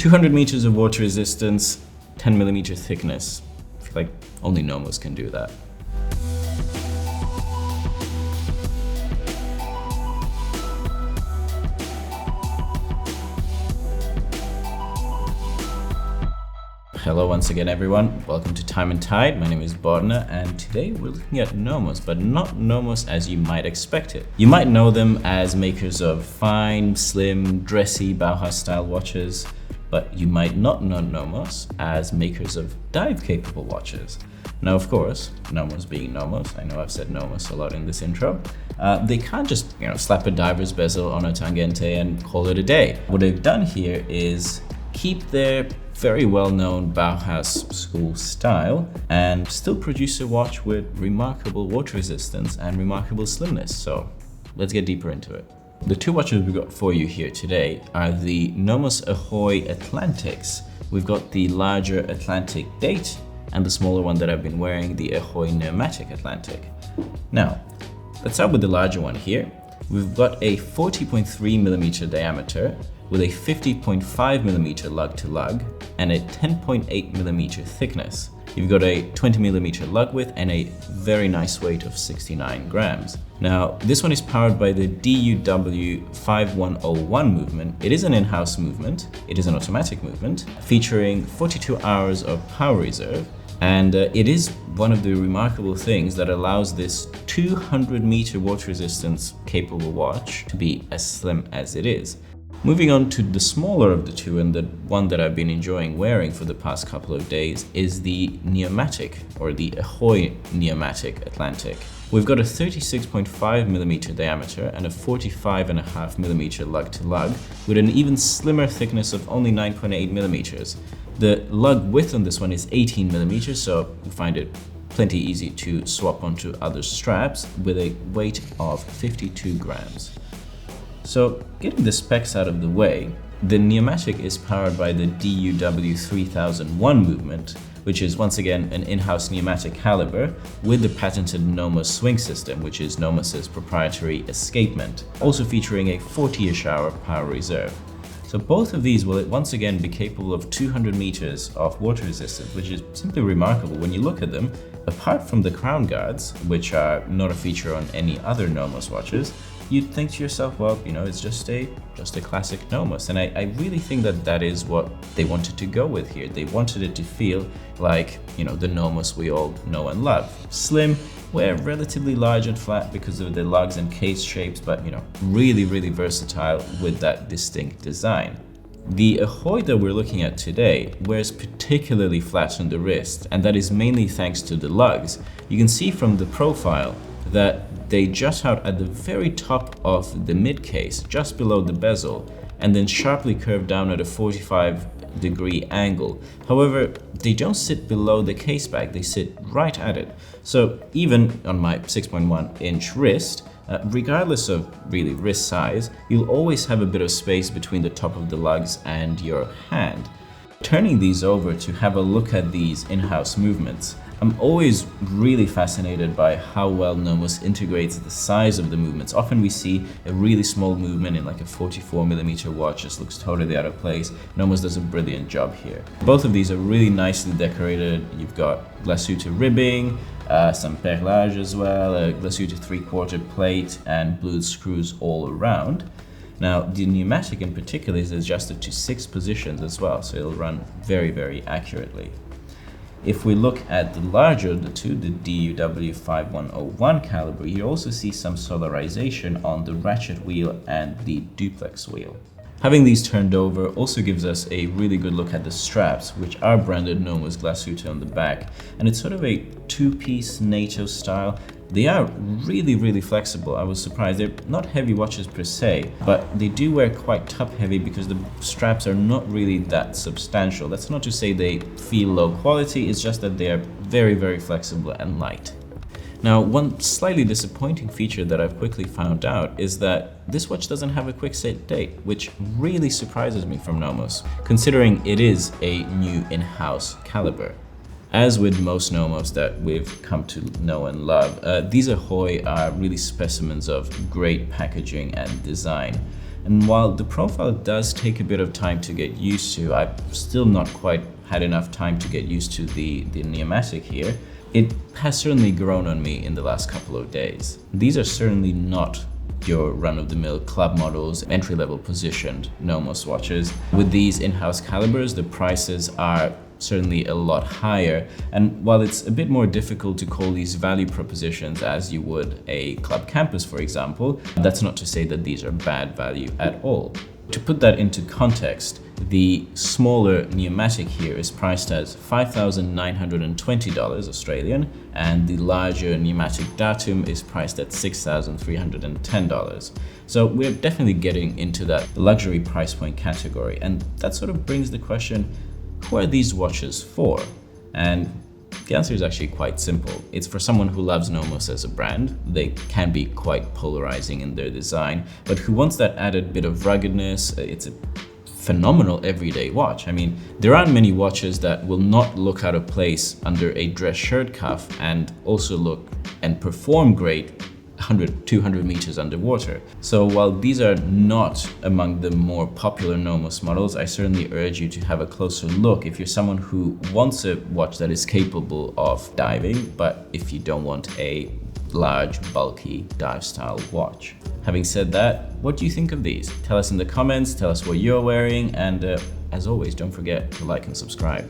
200 meters of water resistance, 10 millimeter thickness. I feel like only Nomos can do that. Hello once again everyone, welcome to Time+Tide. My name is Borna and today we're looking at Nomos, but not Nomos as you might expect it. You might know them as makers of fine, slim, dressy Bauhaus style watches, but you might not know Nomos as makers of dive-capable watches. Now of course, Nomos being Nomos, I know I've said Nomos a lot in this intro, they can't just slap a diver's bezel on a tangente and call it a day. What they've done here is keep their very well-known Bauhaus school style and still produce a watch with remarkable water resistance and remarkable slimness. So let's get deeper into it. The two watches we've got for you here today are the Nomos Ahoi Atlantics. We've got the larger Atlantic date and the smaller one that I've been wearing, the Ahoi Pneumatic Atlantic. Now, let's start with the larger one here. We've got a 40.3 millimeter diameter with a 50.5 millimeter lug to lug and a 10.8 millimeter thickness. You've got a 20 millimeter lug width and a very nice weight of 69 grams. Now, this one is powered by the WR 5101 movement. It is an in-house movement. It is an automatic movement featuring 42 hours of power reserve. And it is one of the remarkable things that allows this 200 meter water resistance capable watch to be as slim as it is. Moving on to the smaller of the two, and the one that I've been enjoying wearing for the past couple of days, is the Pneumatic, or the Ahoi Pneumatic Atlantic. We've got a 36.5 millimeter diameter and a 45.5 millimeter lug to lug with an even slimmer thickness of only 9.8 millimeters. The lug width on this one is 18 millimeters, so you find it plenty easy to swap onto other straps with a weight of 52 grams. So getting the specs out of the way, the Pneumatic is powered by the WW 3001 movement, which is once again an in-house pneumatic caliber with the patented Nomos swing system, which is Nomos's proprietary escapement, also featuring a 40-ish hour power reserve. So both of these will once again be capable of 200 meters of water resistance, which is simply remarkable when you look at them. Apart from the crown guards, which are not a feature on any other Nomos watches, you'd think to yourself, well, it's just a classic Nomos. And I really think that that is what they wanted to go with here. They wanted it to feel like, the Nomos we all know and love. Slim, wear relatively large and flat because of the lugs and case shapes, but, really, really versatile with that distinct design. The Ahoi that we're looking at today wears particularly flat on the wrist, and that is mainly thanks to the lugs. You can see from the profile that they jut out at the very top of the mid case, just below the bezel, and then sharply curve down at a 45-degree angle. However, they don't sit below the case back, they sit right at it. So even on my 6.1-inch wrist, regardless of really wrist size, you'll always have a bit of space between the top of the lugs and your hand. Turning these over to have a look at these in-house movements, I'm always really fascinated by how well Nomos integrates the size of the movements. Often we see a really small movement in like a 44 millimeter watch, just looks totally out of place. Nomos does a brilliant job here. Both of these are really nicely decorated. You've got glasuta ribbing, some perlage as well, a glasuta 3/4 plate, and blued screws all around. Now, the Pneumatic in particular is adjusted to 6 positions as well, so it'll run very, very accurately. If we look at the larger of the two, the WW 5101 caliber, you also see some solarization on the ratchet wheel and the duplex wheel. Having these turned over also gives us a really good look at the straps, which are branded Nomos glasuta on the back, and it's sort of a two-piece NATO style. They are really, really flexible. I was surprised. They're not heavy watches per se, but they do wear quite top-heavy because the straps are not really that substantial. That's not to say they feel low quality, it's just that they are very, very flexible and light. Now, one slightly disappointing feature that I've quickly found out is that this watch doesn't have a quick set date, which really surprises me from Nomos, considering it is a new in-house caliber. As with most Nomos that we've come to know and love, these Ahoi are really specimens of great packaging and design. And while the profile does take a bit of time to get used to, I've still not quite had enough time to get used to the pneumatic here. It has certainly grown on me in the last couple of days. These are certainly not your run-of-the-mill club models, entry-level positioned Nomos watches. With these in-house calibers, the prices are certainly a lot higher, and while it's a bit more difficult to call these value propositions as you would a club campus, for example, that's not to say that these are bad value at all. To put that into context, the smaller pneumatic here is priced at $5,920 Australian, and the larger pneumatic datum is priced at $6,310. So we're definitely getting into that luxury price point category, and that sort of brings the question, who are these watches for? And the answer is actually quite simple. It's for someone who loves Nomos as a brand. They can be quite polarizing in their design, but who wants that added bit of ruggedness. It's a phenomenal everyday watch. I mean, there aren't many watches that will not look out of place under a dress shirt cuff and also look and perform great 100, 200 meters underwater. So while these are not among the more popular Nomos models, I certainly urge you to have a closer look if you're someone who wants a watch that is capable of diving, but if you don't want a large, bulky dive style watch. Having said that, what do you think of these? Tell us in the comments, tell us what you're wearing, and as always, don't forget to like and subscribe.